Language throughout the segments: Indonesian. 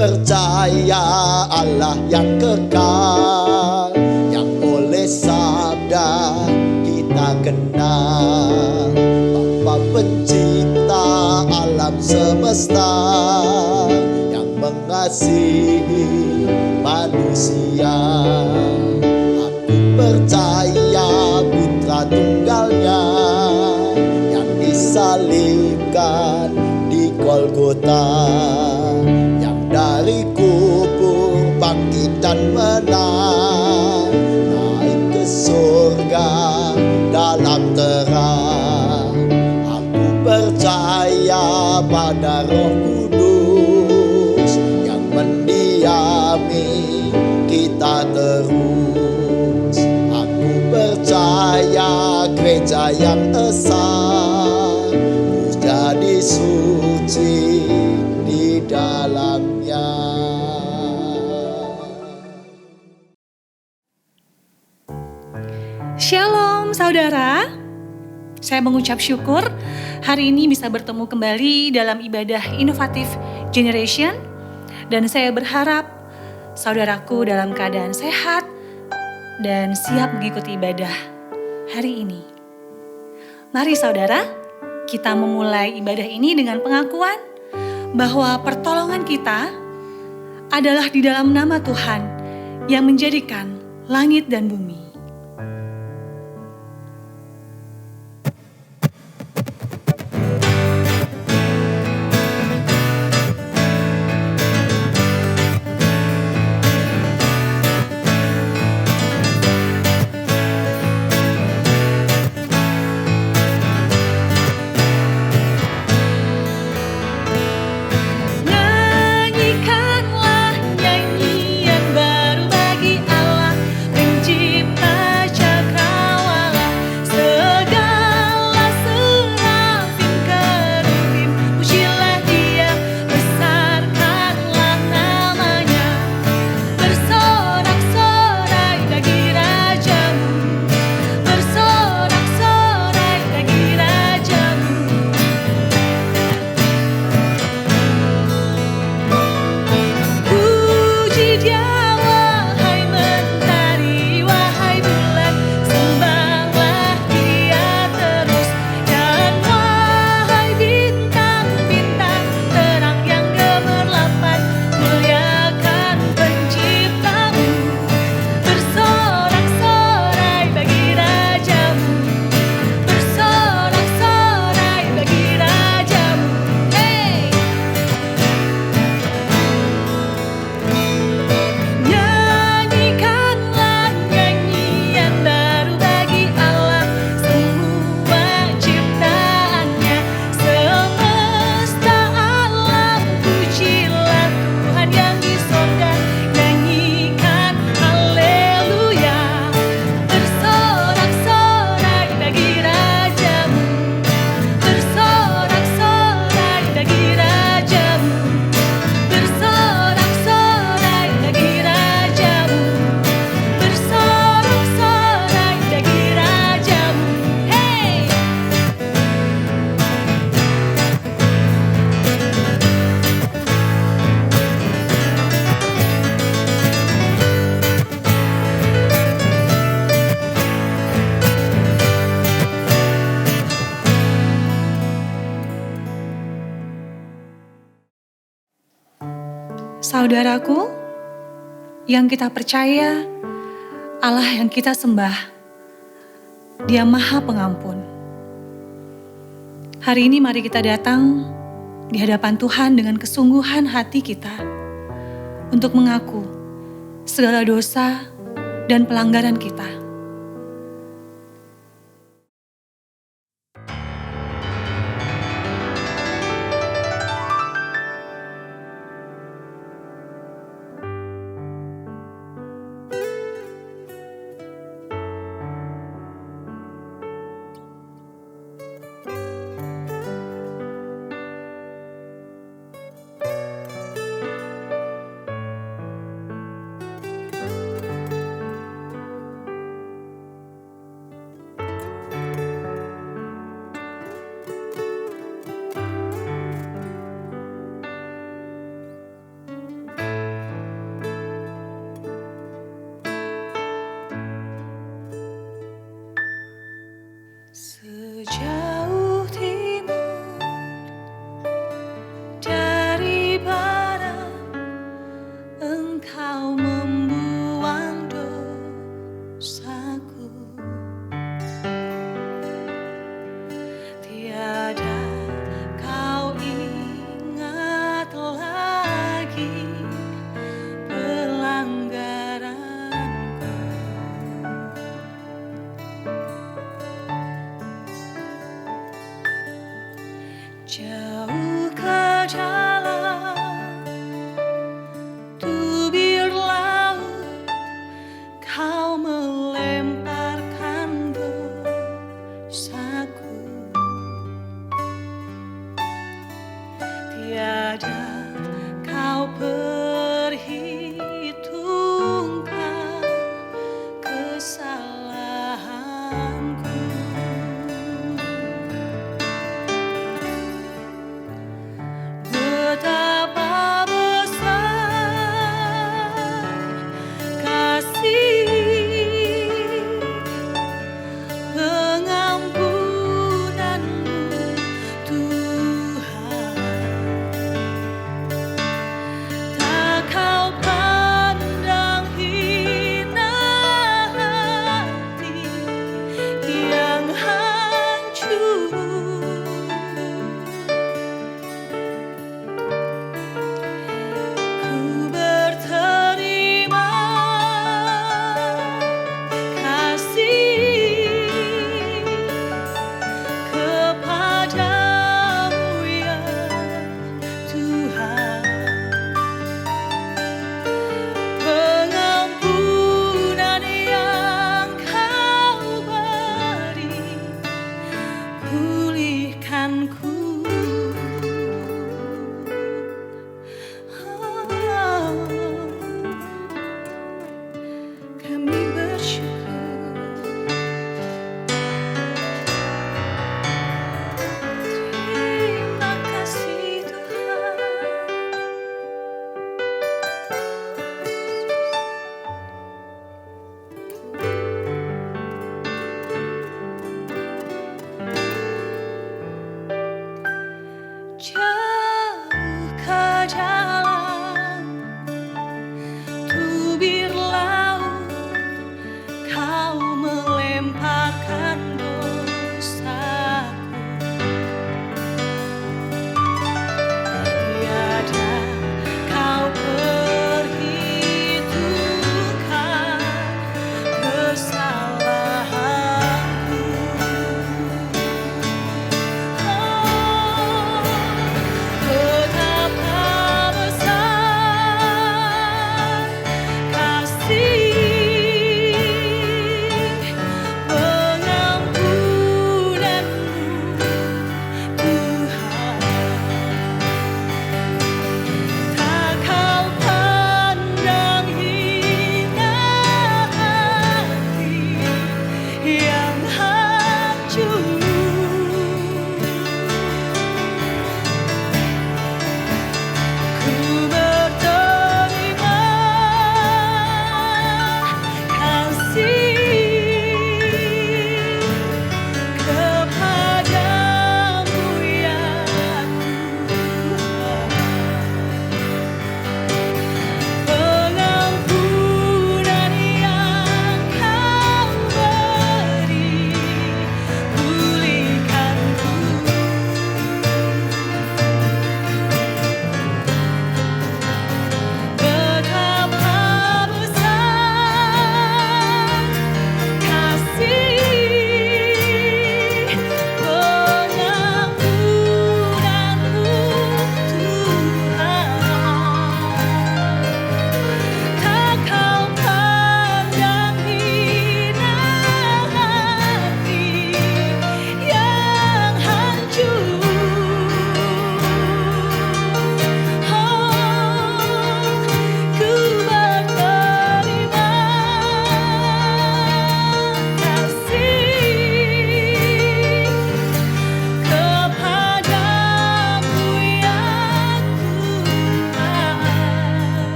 percaya Allah yang kekal, yang oleh sabda kita kenal. Bapa pencipta alam semesta, yang mengasihi manusia. Aku percaya putra tunggalnya yang disalibkan di Golgota, yang dari kubur bangkit dan menang, naik ke surga dalam terang. Aku percaya pada Roh Kudus yang mendiami kita terus. Aku percaya gereja yang esa, ku jadi suci di dalamnya. Shalom saudara, saya mengucap syukur hari ini bisa bertemu kembali dalam ibadah inovatif generation. Dan saya berharap saudaraku dalam keadaan sehat dan siap mengikuti ibadah hari ini. Mari saudara, kita memulai ibadah ini dengan pengakuan bahwa pertolongan kita adalah di dalam nama Tuhan yang menjadikan langit dan bumi. Nyanyikanlah nyanyian baru bagi Allah pencipta cakrawala, segala serafim kerubim pujilah Dia, besarkanlah namanya, bersorak-sorai bagi rajamu, bersorak-sorai bagi rajamu. Puji Dia wahai mentari, wahai bulan, sembahlah Dia terus. Dan wahai bintang-bintang terang yang gemerlapan, muliakan penciptamu, bersorak-sorai bagi rajamu, bersorak-sorai bagi rajamu. Hey! Nyanyikanlah nyanyian baru bagi Allah, semua ciptaannya, semesta alam pujilah Tuhan yang di sorga. Nyanyikan haleluya, bersorak-sorai bagi rajamu, bersorak-sorai bagi rajamu, bersorak-sorai bagi rajamu, bersorak-sorai bagi rajamu. Hey! Saudaraku, yang kita percaya, Allah yang kita sembah, Dia Maha Pengampun. Hari ini mari kita datang di hadapan Tuhan dengan kesungguhan hati kita untuk mengaku segala dosa dan pelanggaran kita.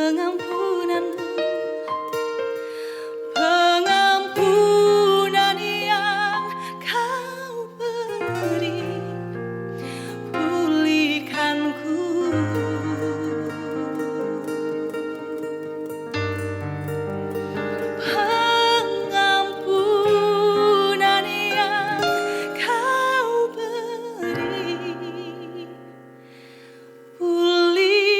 pengampunanmu, pengampunan yang kau beri, pulihkanku. Pengampunan yang kau beri, pulihkanku.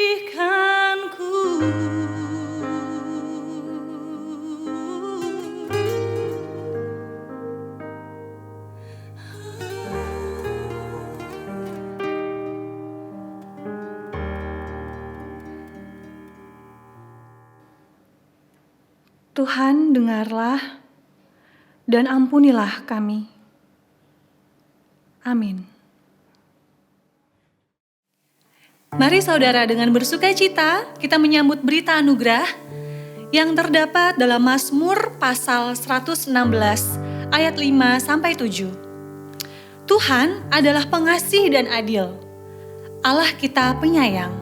Tuhan, dengarlah dan ampunilah kami. Amin. Mari saudara, dengan bersukacita kita menyambut berita anugerah yang terdapat dalam Mazmur pasal 116 ayat 5-7. Tuhan adalah pengasih dan adil. Allah kita penyayang.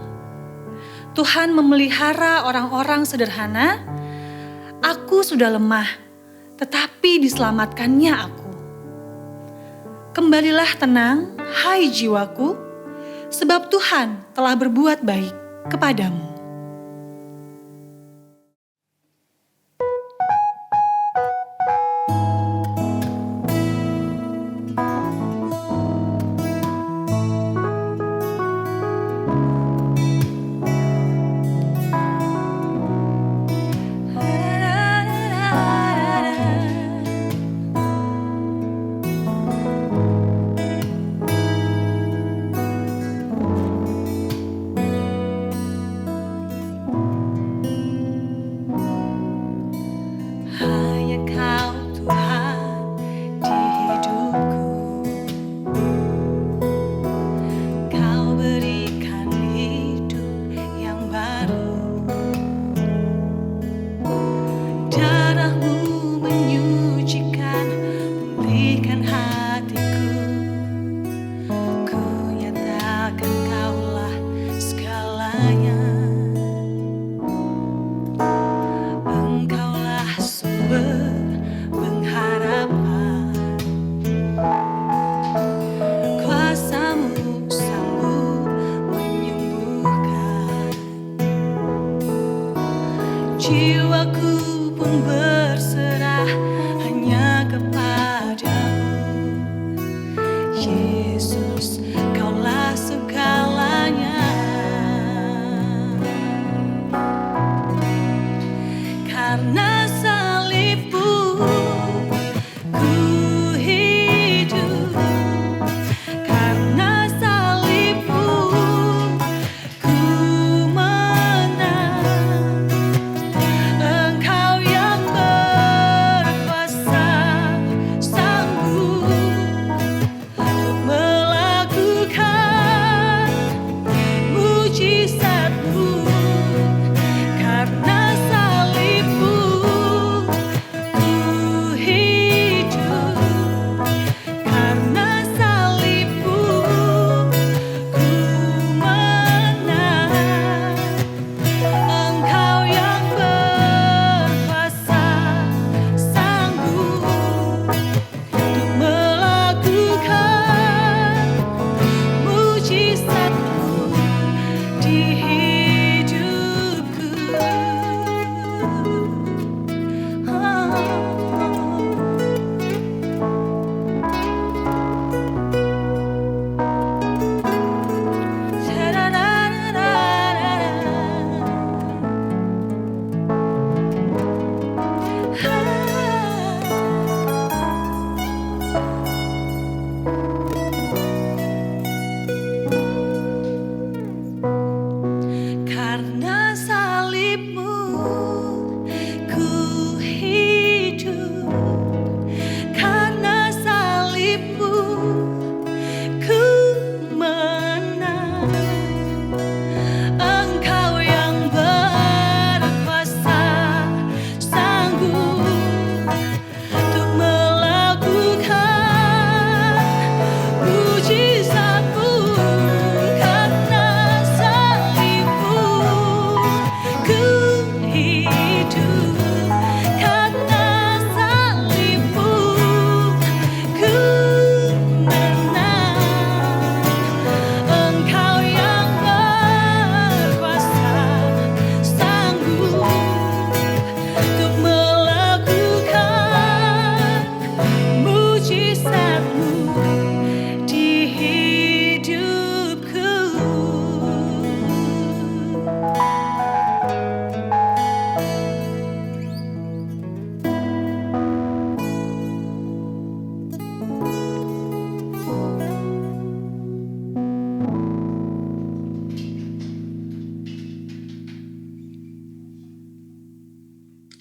Tuhan memelihara orang-orang sederhana. Aku sudah lemah, tetapi diselamatkannya aku. Kembalilah tenang, hai jiwaku, sebab Tuhan telah berbuat baik kepadamu. Jiwaku pun berserah hanya kepadamu, Yesus, Kaulah segalanya. Karena salibmu ku hidup, karena salibmu ku menang. Engkau yang berkuasa sanggup untuk melakukan mujizat-Mu. Karena salibmu ku hidup, karena salibmu ku menang. Engkau yang berkuasa sanggup untuk melakukan mujizat-Mu di hidupku. Karena salibmu ku hidup, karena salibmu ku menang. Engkau yang berkuasa sanggup untuk melakukan mujizat-Mu. Karena salibmu ku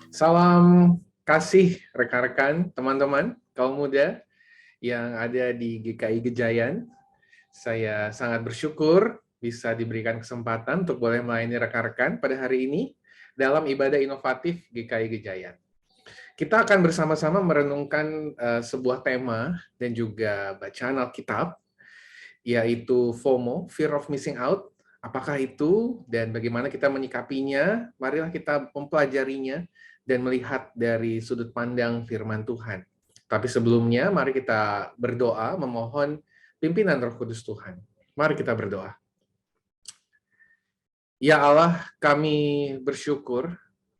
Salam kasih rekan-rekan, teman-teman, kaum muda yang ada di GKI Gejayan. Saya sangat bersyukur bisa diberikan kesempatan untuk boleh melayani rekan-rekan pada hari ini dalam ibadah inovatif GKI Gejayan. Kita akan bersama-sama merenungkan sebuah tema dan juga bacaan Alkitab, yaitu FOMO, Fear of Missing Out. Apakah itu dan bagaimana kita menyikapinya? Marilah kita mempelajarinya dan melihat dari sudut pandang firman Tuhan. Tapi sebelumnya, mari kita berdoa memohon pimpinan Roh Kudus Tuhan. Mari kita berdoa. Ya Allah, kami bersyukur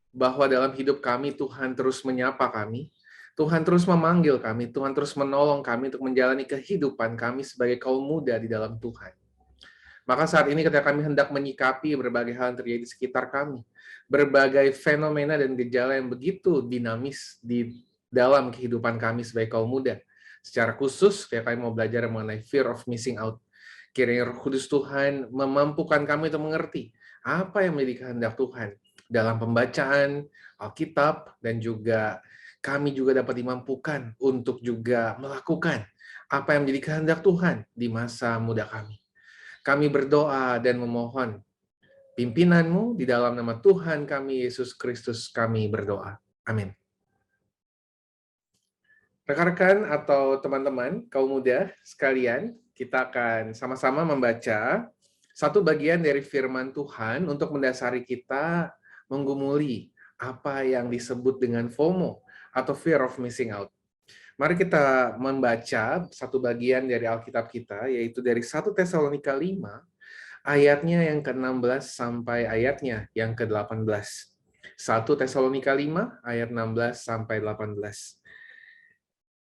bahwa dalam hidup kami Tuhan terus menyapa kami, Tuhan terus memanggil kami, Tuhan terus menolong kami untuk menjalani kehidupan kami sebagai kaum muda di dalam Tuhan. Maka saat ini ketika kami hendak menyikapi berbagai hal yang terjadi di sekitar kami, berbagai fenomena dan gejala yang begitu dinamis di dalam kehidupan kami sebagai kaum muda. Secara khusus, ketika kami mau belajar mengenai fear of missing out, kiranya Roh Kudus Tuhan memampukan kami untuk mengerti apa yang menjadi kehendak Tuhan dalam pembacaan Alkitab, dan juga kami juga dapat dimampukan untuk juga melakukan apa yang menjadi kehendak Tuhan di masa muda kami. Kami berdoa dan memohon pimpinan-Mu di dalam nama Tuhan kami, Yesus Kristus, kami berdoa. Amin. Rekan-rekan atau teman-teman, kaum muda sekalian, kita akan sama-sama membaca satu bagian dari firman Tuhan untuk mendasari kita menggumuli apa yang disebut dengan FOMO atau Fear of Missing Out. Mari kita membaca satu bagian dari Alkitab kita, yaitu dari 1 Tesalonika 5, ayatnya yang ke-16 sampai ayatnya yang ke-18. 1 Tesalonika 5, ayat 16 sampai 18.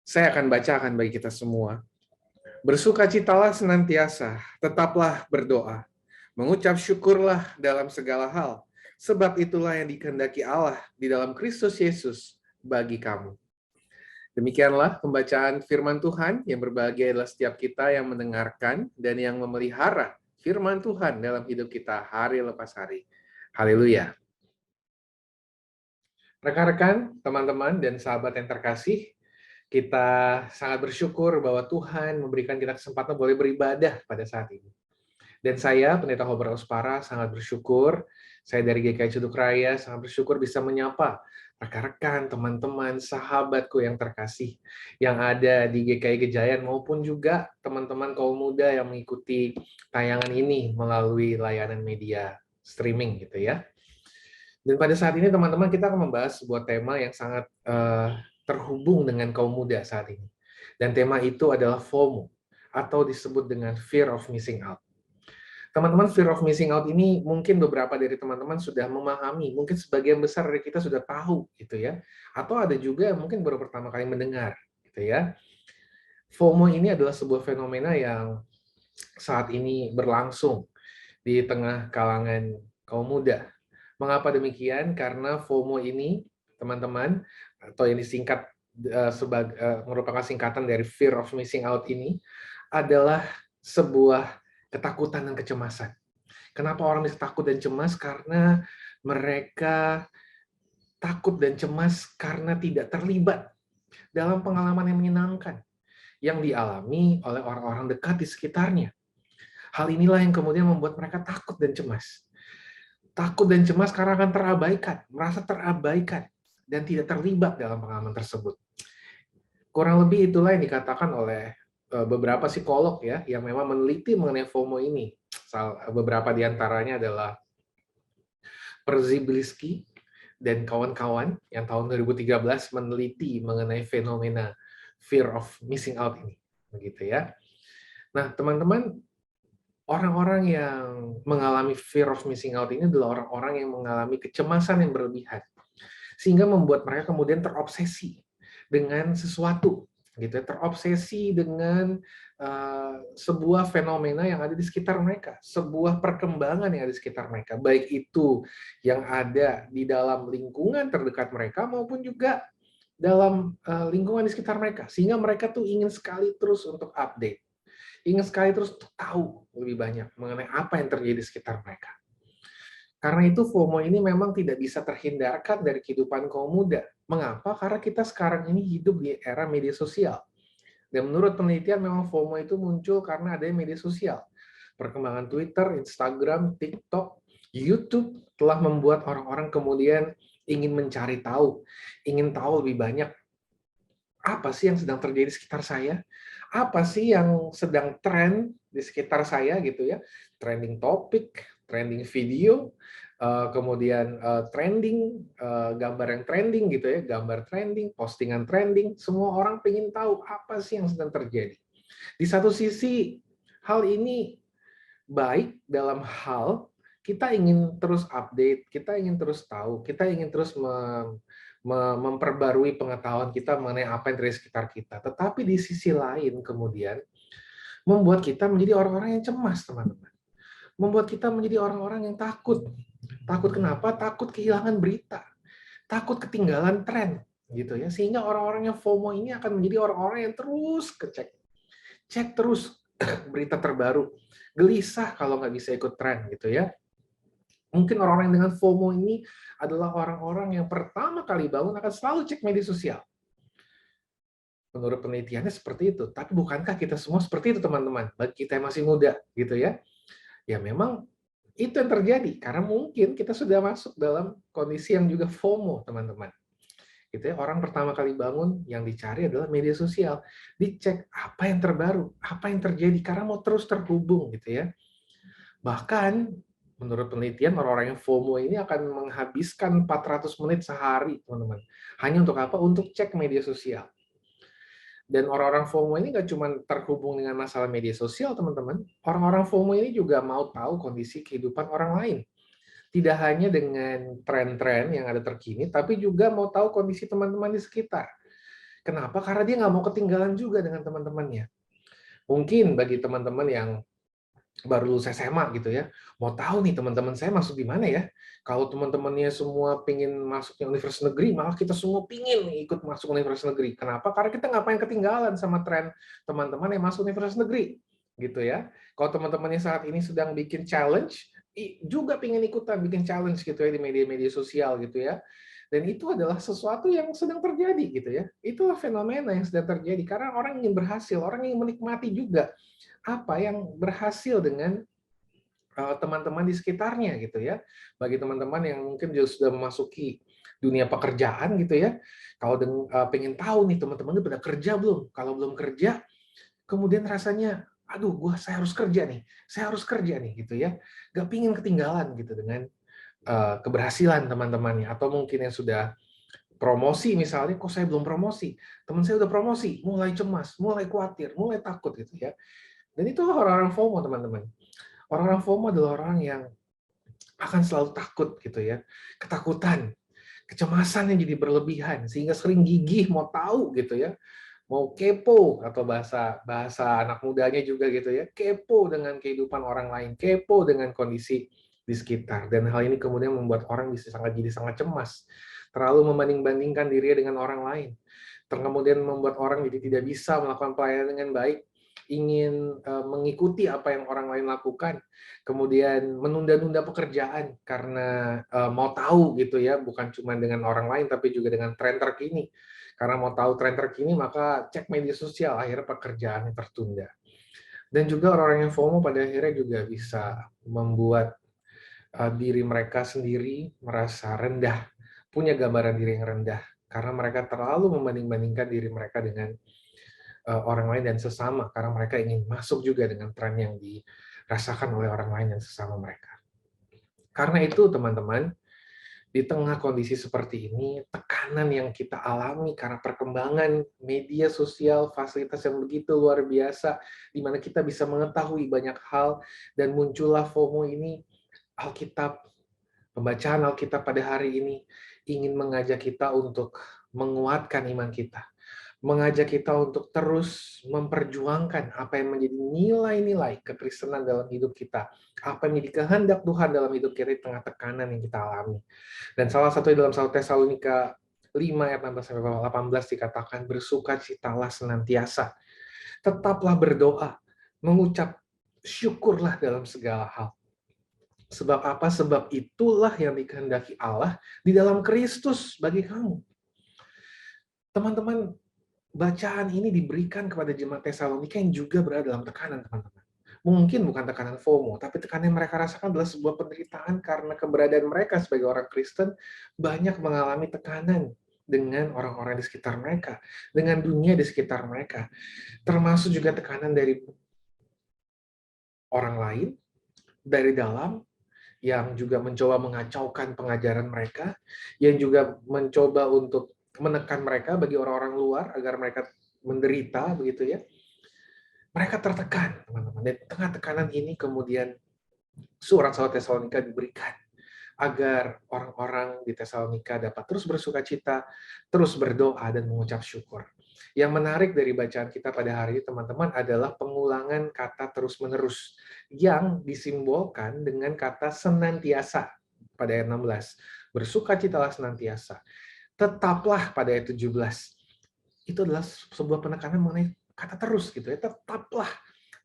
Saya akan bacakan bagi kita semua. Bersukacitalah senantiasa, tetaplah berdoa. Mengucap syukurlah dalam segala hal, sebab itulah yang dikehendaki Allah di dalam Kristus Yesus bagi kamu. Demikianlah pembacaan firman Tuhan. Yang berbahagia adalah setiap kita yang mendengarkan dan yang memelihara firman Tuhan dalam hidup kita hari lepas hari. Haleluya. Rekan-rekan, teman-teman, dan sahabat yang terkasih, kita sangat bersyukur bahwa Tuhan memberikan kita kesempatan boleh beribadah pada saat ini. Dan saya, Pendeta Hober Ospara, sangat bersyukur. Saya dari GKI Cuduk Raya, sangat bersyukur bisa menyapa rekan-rekan, teman-teman, sahabatku yang terkasih yang ada di GKI Gejayan maupun juga teman-teman kaum muda yang mengikuti tayangan ini melalui layanan media streaming gitu ya. Dan pada saat ini teman-teman kita akan membahas sebuah tema yang sangat terhubung dengan kaum muda saat ini. Dan tema itu adalah FOMO atau disebut dengan Fear of Missing Out. Teman-teman, fear of missing out ini mungkin beberapa dari teman-teman sudah memahami, mungkin sebagian besar dari kita sudah tahu gitu ya. Atau ada juga yang mungkin baru pertama kali mendengar gitu ya. FOMO ini adalah sebuah fenomena yang saat ini berlangsung di tengah kalangan kaum muda. Mengapa demikian? Karena FOMO ini, teman-teman, atau yang disingkat merupakan singkatan dari fear of missing out ini, adalah sebuah ketakutan dan kecemasan. Kenapa orang bisa takut dan cemas? Karena mereka takut dan cemas karena tidak terlibat dalam pengalaman yang menyenangkan yang dialami oleh orang-orang dekat di sekitarnya. Hal inilah yang kemudian membuat mereka takut dan cemas. Takut dan cemas karena akan terabaikan, merasa terabaikan, dan tidak terlibat dalam pengalaman tersebut. Kurang lebih itulah yang dikatakan oleh beberapa psikolog ya yang memang meneliti mengenai FOMO ini. Beberapa di antaranya adalah Przybylski dan kawan-kawan yang tahun 2013 meneliti mengenai fenomena fear of missing out ini, begitu ya. Nah, teman-teman, orang-orang yang mengalami fear of missing out ini adalah orang-orang yang mengalami kecemasan yang berlebihan, sehingga membuat mereka kemudian terobsesi dengan sesuatu, gitu ya, terobsesi dengan sebuah fenomena yang ada di sekitar mereka, sebuah perkembangan yang ada di sekitar mereka, baik itu yang ada di dalam lingkungan terdekat mereka maupun juga dalam lingkungan di sekitar mereka, sehingga mereka tuh ingin sekali terus untuk update, ingin sekali terus untuk tahu lebih banyak mengenai apa yang terjadi di sekitar mereka. Karena itu FOMO ini memang tidak bisa terhindarkan dari kehidupan kaum muda. Mengapa? Karena kita sekarang ini hidup di era media sosial. Dan menurut penelitian memang FOMO itu muncul karena adanya media sosial. Perkembangan Twitter, Instagram, TikTok, YouTube telah membuat orang-orang kemudian ingin mencari tahu, ingin tahu lebih banyak apa sih yang sedang terjadi di sekitar saya, apa sih yang sedang tren di sekitar saya gitu ya, trending topik, trending video, kemudian trending, gambar yang trending gitu ya, gambar trending, postingan trending, semua orang pengen tahu apa sih yang sedang terjadi. Di satu sisi, hal ini baik dalam hal kita ingin terus update, kita ingin terus tahu, kita ingin terus memperbarui pengetahuan kita mengenai apa yang terjadi di sekitar kita. Tetapi di sisi lain kemudian membuat kita menjadi orang-orang yang cemas, teman-teman. Membuat kita menjadi orang-orang yang takut. Takut kenapa? Takut kehilangan berita. Takut ketinggalan tren gitu ya. Sehingga orang-orang yang FOMO ini akan menjadi orang-orang yang terus kecek. Cek terus berita terbaru. Gelisah kalau nggak bisa ikut tren gitu ya. Mungkin orang-orang dengan FOMO ini adalah orang-orang yang pertama kali bangun akan selalu cek media sosial. Menurut penelitiannya seperti itu. Tapi bukankah kita semua seperti itu, teman-teman? Bagi kita yang masih muda, gitu ya. Ya memang itu yang terjadi. Karena mungkin kita sudah masuk dalam kondisi yang juga FOMO, teman-teman. Gitu ya, orang pertama kali bangun yang dicari adalah media sosial. Dicek apa yang terbaru, apa yang terjadi, karena mau terus terhubung, gitu ya. Bahkan menurut penelitian orang-orang yang FOMO ini akan menghabiskan 400 menit sehari, teman-teman. Hanya untuk apa? Untuk cek media sosial. Dan orang-orang FOMO ini nggak cuma terhubung dengan masalah media sosial, teman-teman. Orang-orang FOMO ini juga mau tahu kondisi kehidupan orang lain. Tidak hanya dengan tren-tren yang ada terkini, tapi juga mau tahu kondisi teman-teman di sekitar. Kenapa? Karena dia nggak mau ketinggalan juga dengan teman-temannya. Mungkin bagi teman-teman yang baru lulus SMA gitu ya, mau tahu nih teman-teman saya masuk di mana ya. Kalau teman-temannya semua pingin masuknya universitas negeri, malah kita semua pingin ikut masuk universitas negeri. Kenapa? Karena kita nggak pengen ketinggalan sama tren teman-teman yang masuk universitas negeri, gitu ya. Kalau teman-temannya saat ini sedang bikin challenge, juga pingin ikutan bikin challenge gitu ya di media-media sosial gitu ya. Dan itu adalah sesuatu yang sedang terjadi gitu ya. Itulah fenomena yang sedang terjadi karena orang ingin berhasil, orang ingin menikmati juga apa yang berhasil dengan teman-teman di sekitarnya gitu ya. Bagi teman-teman yang mungkin juga sudah memasuki dunia pekerjaan gitu ya, kalau pengen tahu nih teman-teman udah kerja belum? Kalau belum kerja, kemudian rasanya, aduh, saya harus kerja nih gitu ya. Gak pingin ketinggalan gitu dengan keberhasilan teman-temannya, atau mungkin yang sudah promosi misalnya, kok saya belum promosi, teman saya udah promosi, mulai cemas, mulai khawatir, mulai takut gitu ya. Dan itu orang-orang FOMO, teman-teman. Orang-orang FOMO adalah orang yang akan selalu takut gitu ya. Ketakutan, kecemasan yang jadi berlebihan sehingga sering gigih mau tahu gitu ya. Mau kepo atau bahasa anak mudanya juga gitu ya. Kepo dengan kehidupan orang lain, kepo dengan kondisi di sekitar. Dan hal ini kemudian membuat orang bisa jadi sangat cemas. Terlalu membanding-bandingkan dirinya dengan orang lain. Kemudian membuat orang jadi tidak bisa melakukan pelayanan dengan baik, ingin mengikuti apa yang orang lain lakukan, kemudian menunda-nunda pekerjaan karena mau tahu gitu ya, bukan cuma dengan orang lain tapi juga dengan tren terkini. Karena mau tahu tren terkini maka cek media sosial, akhirnya pekerjaan tertunda. Dan juga orang-orang yang FOMO pada akhirnya juga bisa membuat diri mereka sendiri merasa rendah, punya gambaran diri yang rendah karena mereka terlalu membanding-bandingkan diri mereka dengan orang lain dan sesama, karena mereka ingin masuk juga dengan tren yang dirasakan oleh orang lain dan sesama mereka. Karena itu, teman-teman, di tengah kondisi seperti ini, tekanan yang kita alami karena perkembangan media sosial, fasilitas yang begitu luar biasa, di mana kita bisa mengetahui banyak hal, dan muncullah FOMO ini, Alkitab, pembacaan Alkitab pada hari ini, ingin mengajak kita untuk menguatkan iman kita, mengajak kita untuk terus memperjuangkan apa yang menjadi nilai-nilai kekristenan dalam hidup kita, apa yang menjadi kehendak Tuhan dalam hidup kita di tengah tekanan yang kita alami. Dan salah satu dalam 1 Tesalonika 5 ayat 16-18 dikatakan, bersukacitalah senantiasa, tetaplah berdoa, mengucap syukurlah dalam segala hal. Sebab apa? Sebab itulah yang dikehendaki Allah di dalam Kristus bagi kamu. Teman-teman, bacaan ini diberikan kepada jemaat Tesalonika yang juga berada dalam tekanan, teman-teman. Mungkin bukan tekanan FOMO, tapi tekanan yang mereka rasakan adalah sebuah penderitaan karena keberadaan mereka sebagai orang Kristen banyak mengalami tekanan dengan orang-orang di sekitar mereka, dengan dunia di sekitar mereka, termasuk juga tekanan dari orang lain, dari dalam, yang juga mencoba mengacaukan pengajaran mereka, yang juga mencoba untuk menekan mereka bagi orang-orang luar agar mereka menderita, begitu ya. Mereka tertekan, teman-teman. Dan di tengah tekanan ini kemudian surat Tesalonika diberikan agar orang-orang di Tesalonika dapat terus bersuka cita, terus berdoa dan mengucap syukur. Yang menarik dari bacaan kita pada hari ini, teman-teman, adalah pengulangan kata terus-menerus yang disimbolkan dengan kata senantiasa pada ayat 16. Bersukacitalah senantiasa. Tetaplah pada ayat 17. Itu adalah sebuah penekanan mengenai kata terus gitu ya, tetaplah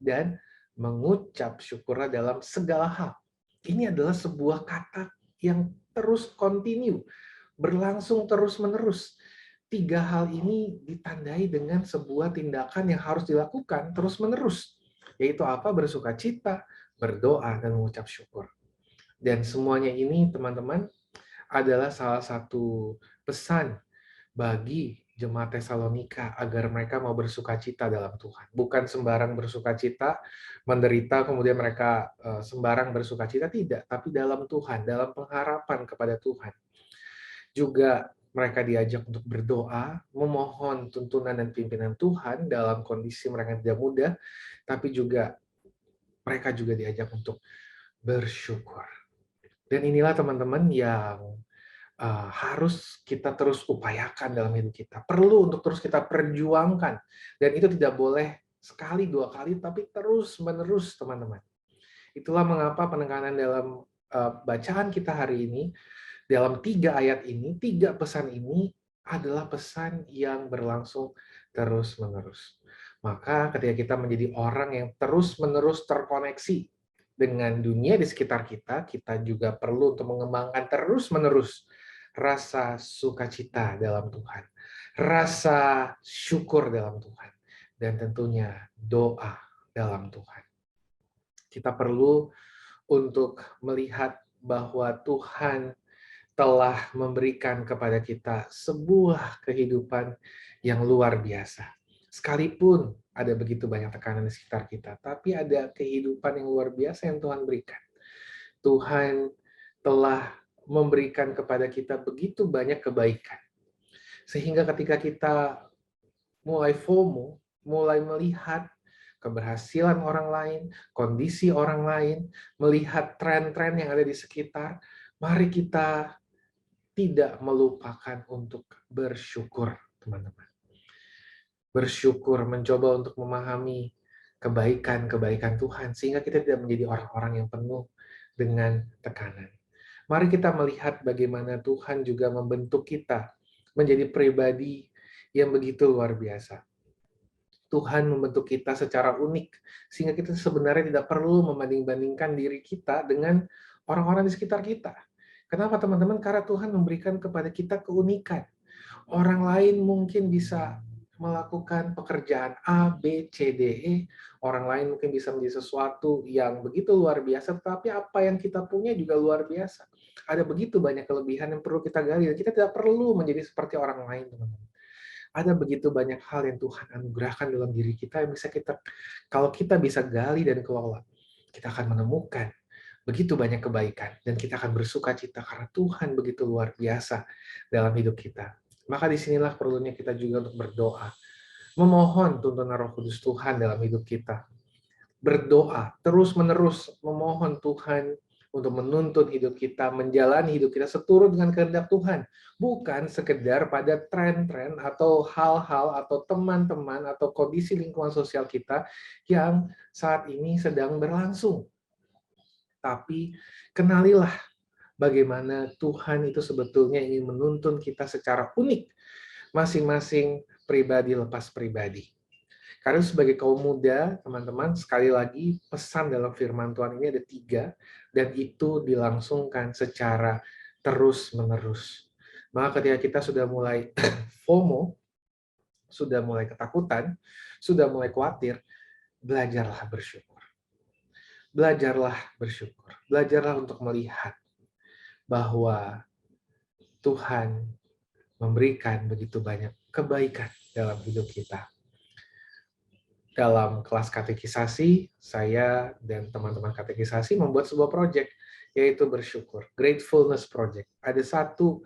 dan mengucap syukurlah dalam segala hal. Ini adalah sebuah kata yang terus continue, berlangsung terus-menerus. 3 hal ini ditandai dengan sebuah tindakan yang harus dilakukan terus-menerus, yaitu apa? Bersukacita, berdoa, dan mengucap syukur. Dan semuanya ini, teman-teman, adalah salah satu pesan bagi jemaat Tesalonika agar mereka mau bersukacita dalam Tuhan. Bukan sembarang bersukacita, menderita, kemudian mereka sembarang bersukacita, tidak. Tapi dalam Tuhan, dalam pengharapan kepada Tuhan. Juga mereka diajak untuk berdoa, memohon tuntunan dan pimpinan Tuhan dalam kondisi mereka tidak mudah, tapi juga mereka juga diajak untuk bersyukur. Dan inilah teman-teman yang harus kita terus upayakan dalam hidup kita. Perlu untuk terus kita perjuangkan. Dan itu tidak boleh sekali, 2 kali, tapi terus-menerus, teman-teman. Itulah mengapa penekanan dalam bacaan kita hari ini, dalam 3 ayat ini, 3 pesan ini adalah pesan yang berlangsung terus-menerus. Maka ketika kita menjadi orang yang terus-menerus terkoneksi dengan dunia di sekitar kita, kita juga perlu untuk mengembangkan terus-menerus rasa sukacita dalam Tuhan, rasa syukur dalam Tuhan, dan tentunya doa dalam Tuhan. Kita perlu untuk melihat bahwa Tuhan telah memberikan kepada kita sebuah kehidupan yang luar biasa. Sekalipun ada begitu banyak tekanan di sekitar kita, tapi ada kehidupan yang luar biasa yang Tuhan berikan. Tuhan telah memberikan kepada kita begitu banyak kebaikan. Sehingga ketika kita mulai FOMO, mulai melihat keberhasilan orang lain, kondisi orang lain, melihat tren-tren yang ada di sekitar, mari kita tidak melupakan untuk bersyukur, teman-teman. Bersyukur, mencoba untuk memahami kebaikan-kebaikan Tuhan, sehingga kita tidak menjadi orang-orang yang penuh dengan tekanan. Mari kita melihat bagaimana Tuhan juga membentuk kita menjadi pribadi yang begitu luar biasa. Tuhan membentuk kita secara unik, sehingga kita sebenarnya tidak perlu membanding-bandingkan diri kita dengan orang-orang di sekitar kita. Kenapa, teman-teman? Karena Tuhan memberikan kepada kita keunikan. Orang lain mungkin bisa melakukan pekerjaan A, B, C, D, E. Orang lain mungkin bisa menjadi sesuatu yang begitu luar biasa, tetapi apa yang kita punya juga luar biasa. Ada begitu banyak kelebihan yang perlu kita gali, dan kita tidak perlu menjadi seperti orang lain, teman-teman. Ada begitu banyak hal yang Tuhan anugerahkan dalam diri kita yang bisa kita, kalau kita bisa gali dan kelola, kita akan menemukan begitu banyak kebaikan, dan kita akan bersuka cita karena Tuhan begitu luar biasa dalam hidup kita. Maka disinilah perlunya kita juga untuk berdoa, memohon tuntunan Roh Kudus Tuhan dalam hidup kita. Berdoa, terus-menerus memohon Tuhan untuk menuntun hidup kita, menjalani hidup kita seturut dengan kehendak Tuhan. Bukan sekedar pada tren-tren atau hal-hal atau teman-teman atau kondisi lingkungan sosial kita yang saat ini sedang berlangsung. Tapi kenalilah bagaimana Tuhan itu sebetulnya ingin menuntun kita secara unik, masing-masing pribadi lepas pribadi. Karena sebagai kaum muda, teman-teman, sekali lagi pesan dalam firman Tuhan ini ada 3, dan itu dilangsungkan secara terus-menerus. Maka ketika kita sudah mulai FOMO, sudah mulai ketakutan, sudah mulai khawatir, belajarlah bersyukur. Belajarlah bersyukur. Belajarlah untuk melihat bahwa Tuhan memberikan begitu banyak kebaikan dalam hidup kita. Dalam kelas katekisasi, saya dan teman-teman katekisasi membuat sebuah proyek, yaitu bersyukur, Gratefulness Project. Ada satu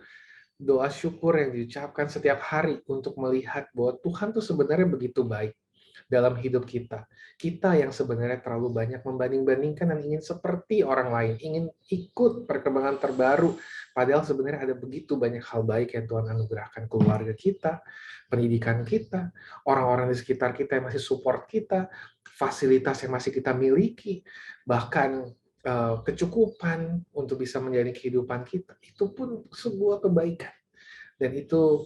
doa syukur yang diucapkan setiap hari untuk melihat bahwa Tuhan tuh sebenarnya begitu baik dalam hidup kita. Kita yang sebenarnya terlalu banyak membanding-bandingkan dan ingin seperti orang lain, ingin ikut perkembangan terbaru, padahal sebenarnya ada begitu banyak hal baik yang Tuhan anugerahkan, keluarga kita, pendidikan kita, orang-orang di sekitar kita yang masih support kita, fasilitas yang masih kita miliki, bahkan kecukupan untuk bisa menjalani kehidupan kita, itu pun sebuah kebaikan. Dan itu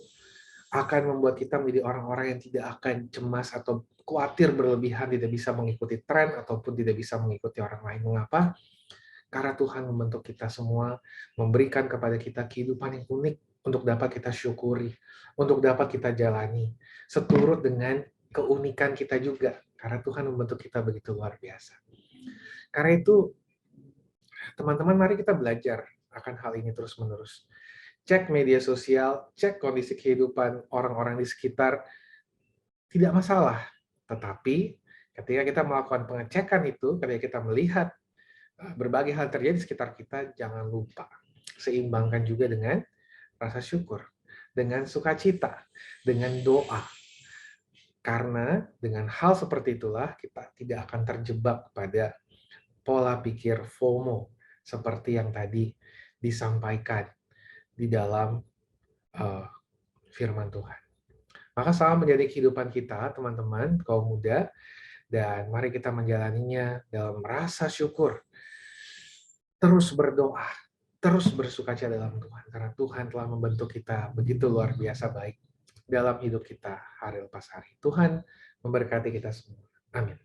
akan membuat kita menjadi orang-orang yang tidak akan cemas atau khawatir berlebihan, tidak bisa mengikuti tren ataupun tidak bisa mengikuti orang lain. Mengapa? Karena Tuhan membentuk kita semua, memberikan kepada kita kehidupan yang unik untuk dapat kita syukuri, untuk dapat kita jalani, seturut dengan keunikan kita juga, karena Tuhan membentuk kita begitu luar biasa. Karena itu, teman-teman, mari kita belajar akan hal ini terus-menerus. Cek media sosial, cek kondisi kehidupan orang-orang di sekitar, tidak masalah. Tetapi ketika kita melakukan pengecekan itu, ketika kita melihat berbagai hal terjadi di sekitar kita, jangan lupa seimbangkan juga dengan rasa syukur, dengan sukacita, dengan doa. Karena dengan hal seperti itulah kita tidak akan terjebak pada pola pikir FOMO seperti yang tadi disampaikan di dalam firman Tuhan. Maka salam menjadi kehidupan kita, teman-teman, kaum muda, dan mari kita menjalaninya dalam rasa syukur. Terus berdoa, terus bersukacita dalam Tuhan, karena Tuhan telah membentuk kita begitu luar biasa baik dalam hidup kita hari lepas hari. Tuhan memberkati kita semua. Amin.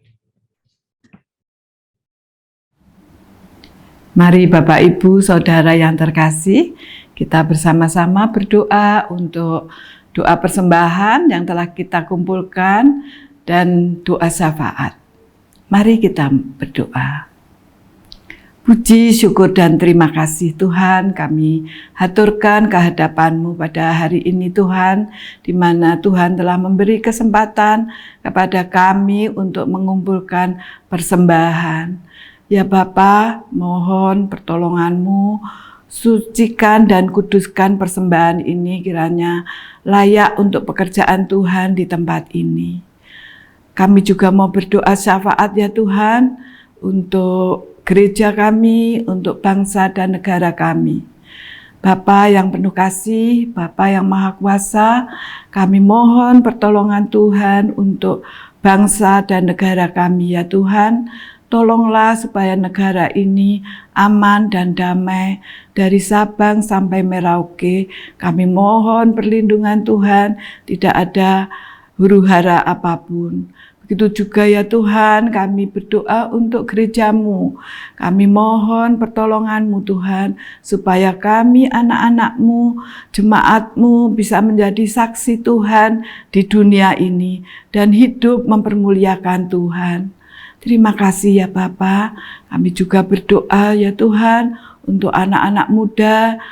Mari Bapak Ibu Saudara yang terkasih, kita bersama-sama berdoa untuk doa persembahan yang telah kita kumpulkan dan doa syafaat. Mari kita berdoa. Puji, syukur, dan terima kasih Tuhan, kami haturkan kehadapan-Mu pada hari ini Tuhan, di mana Tuhan telah memberi kesempatan kepada kami untuk mengumpulkan persembahan. Ya Bapa, mohon pertolongan-Mu, sucikan dan kuduskan persembahan ini kiranya layak untuk pekerjaan Tuhan di tempat ini. Kami juga mau berdoa syafaat ya Tuhan, untuk gereja kami, untuk bangsa dan negara kami. Bapa yang penuh kasih, Bapa yang maha kuasa, kami mohon pertolongan Tuhan untuk bangsa dan negara kami ya Tuhan. Tolonglah supaya negara ini aman dan damai dari Sabang sampai Merauke. Kami mohon perlindungan Tuhan, tidak ada huru-hara apapun. Begitu juga ya Tuhan, kami berdoa untuk gereja-Mu. Kami mohon pertolongan-Mu Tuhan, supaya kami anak-anak-Mu, jemaat-Mu bisa menjadi saksi Tuhan di dunia ini dan hidup mempermuliakan Tuhan. Terima kasih ya Bapa. Kami juga berdoa ya Tuhan untuk anak-anak muda,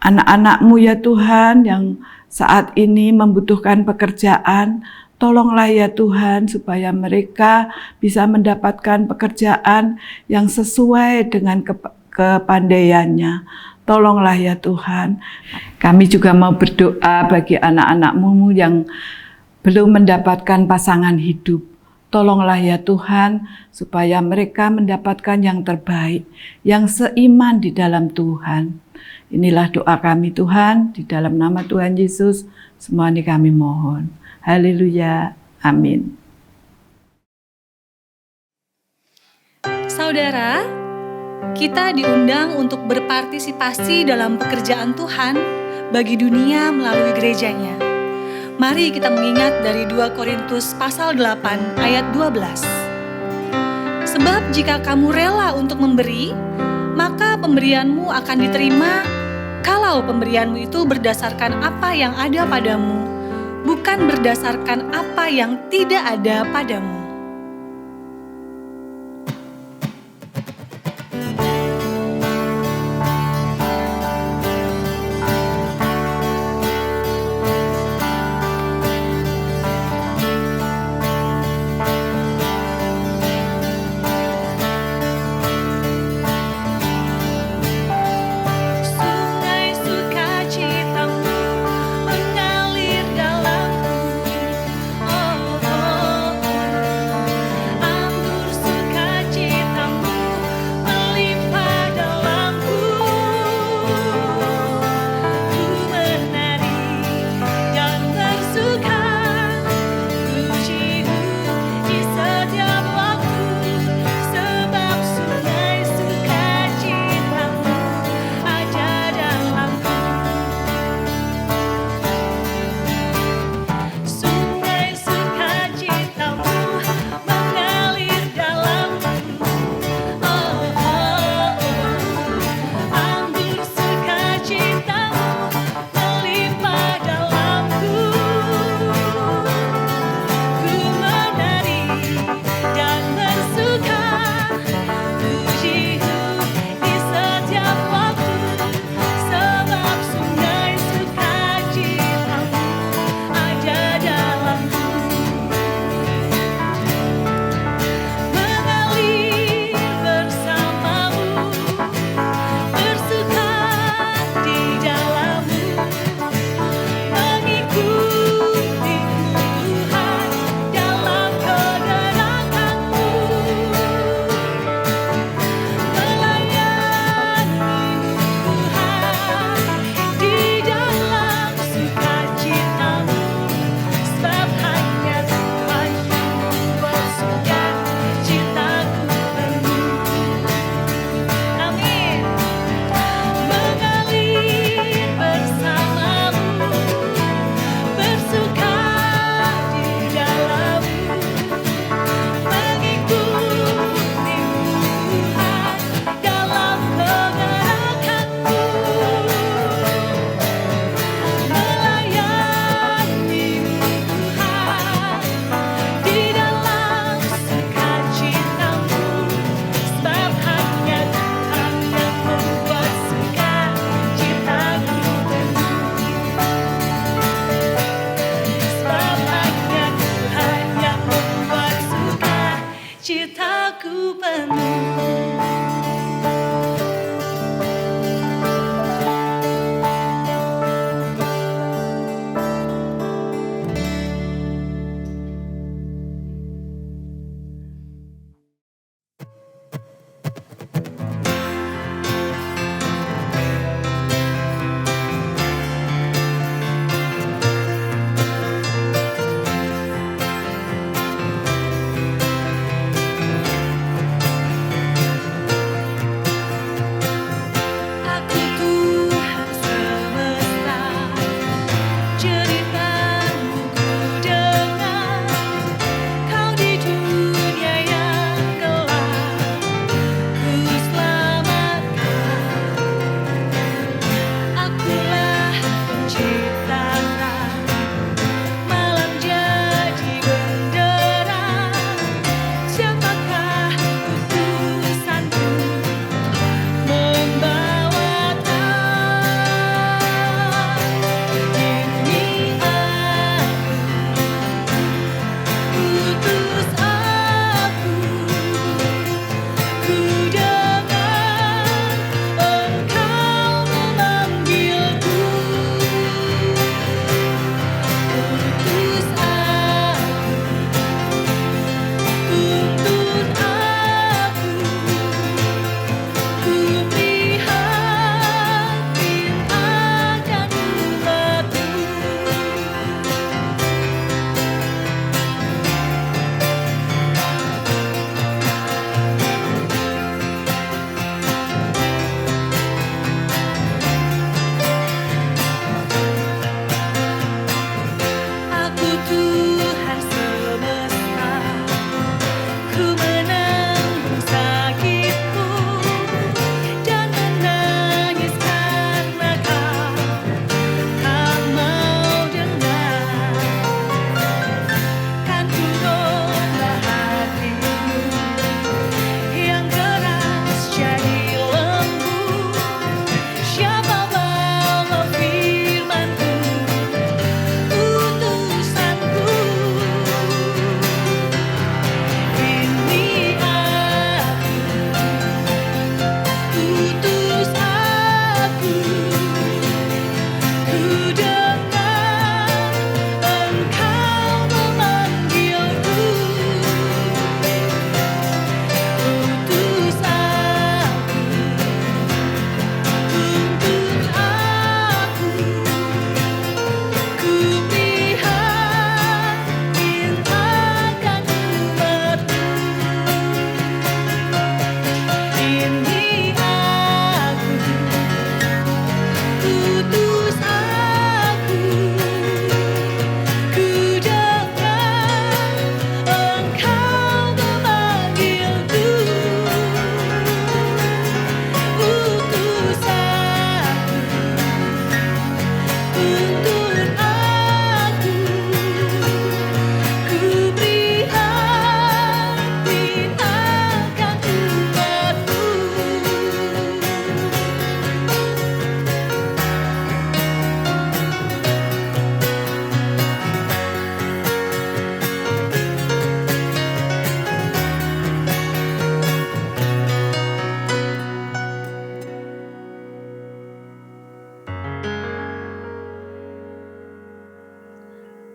anak-anak-Mu ya Tuhan yang saat ini membutuhkan pekerjaan. Tolonglah ya Tuhan supaya mereka bisa mendapatkan pekerjaan yang sesuai dengan kepandaiannya. Tolonglah ya Tuhan. Kami juga mau berdoa bagi anak-anak-Mu yang belum mendapatkan pasangan hidup. Tolonglah ya Tuhan, supaya mereka mendapatkan yang terbaik, yang seiman di dalam Tuhan. Inilah doa kami Tuhan, di dalam nama Tuhan Yesus, semua ini kami mohon. Haleluya, amin. Saudara, kita diundang untuk berpartisipasi dalam pekerjaan Tuhan bagi dunia melalui gerejanya. Mari kita mengingat dari 2 Korintus pasal 8 ayat 12. Sebab jika kamu rela untuk memberi, maka pemberianmu akan diterima kalau pemberianmu itu berdasarkan apa yang ada padamu, bukan berdasarkan apa yang tidak ada padamu. Sungai sukacitamu mengalir dalamku. Oh, oh, oh.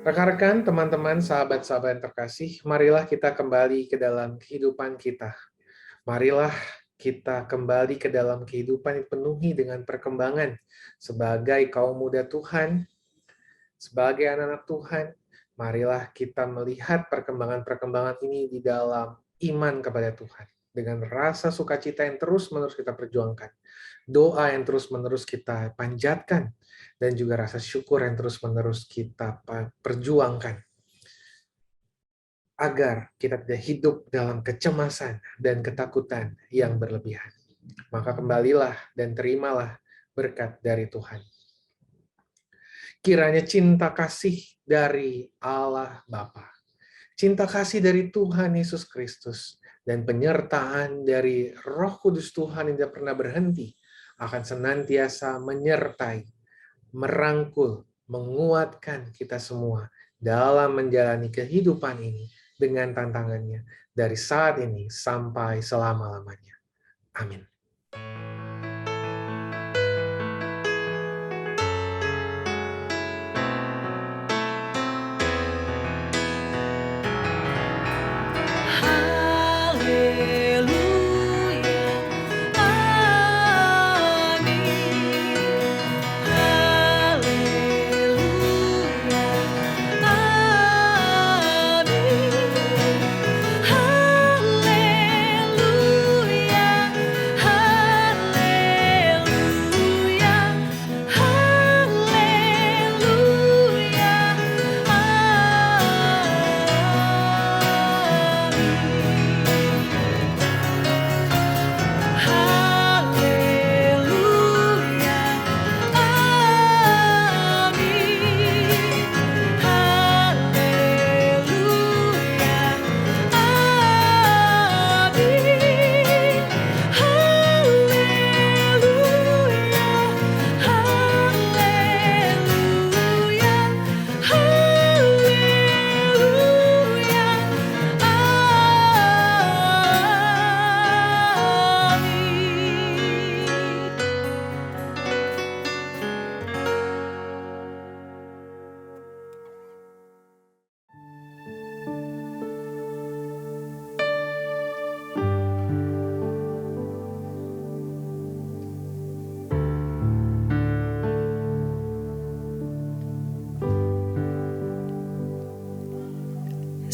Rekan-rekan, teman-teman, sahabat-sahabat yang terkasih, marilah kita kembali ke dalam kehidupan kita. Marilah kita kembali ke dalam kehidupan yang dipenuhi dengan perkembangan sebagai kaum muda Tuhan, sebagai anak-anak Tuhan. Marilah kita melihat perkembangan-perkembangan ini di dalam iman kepada Tuhan. Dengan rasa sukacita yang terus-menerus kita perjuangkan. Doa yang terus-menerus kita panjatkan. Dan juga rasa syukur yang terus-menerus kita perjuangkan. Agar kita tidak hidup dalam kecemasan dan ketakutan yang berlebihan. Maka kembalilah dan terimalah berkat dari Tuhan. Kiranya cinta kasih dari Allah Bapa, cinta kasih dari Tuhan Yesus Kristus, dan penyertaan dari Roh Kudus Tuhan yang tidak pernah berhenti akan senantiasa menyertai, merangkul, menguatkan kita semua dalam menjalani kehidupan ini dengan tantangannya dari saat ini sampai selama-lamanya. Amin.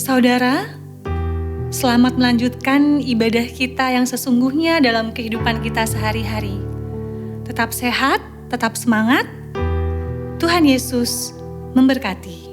Saudara, selamat melanjutkan ibadah kita yang sesungguhnya dalam kehidupan kita sehari-hari. Tetap sehat, tetap semangat. Tuhan Yesus memberkati.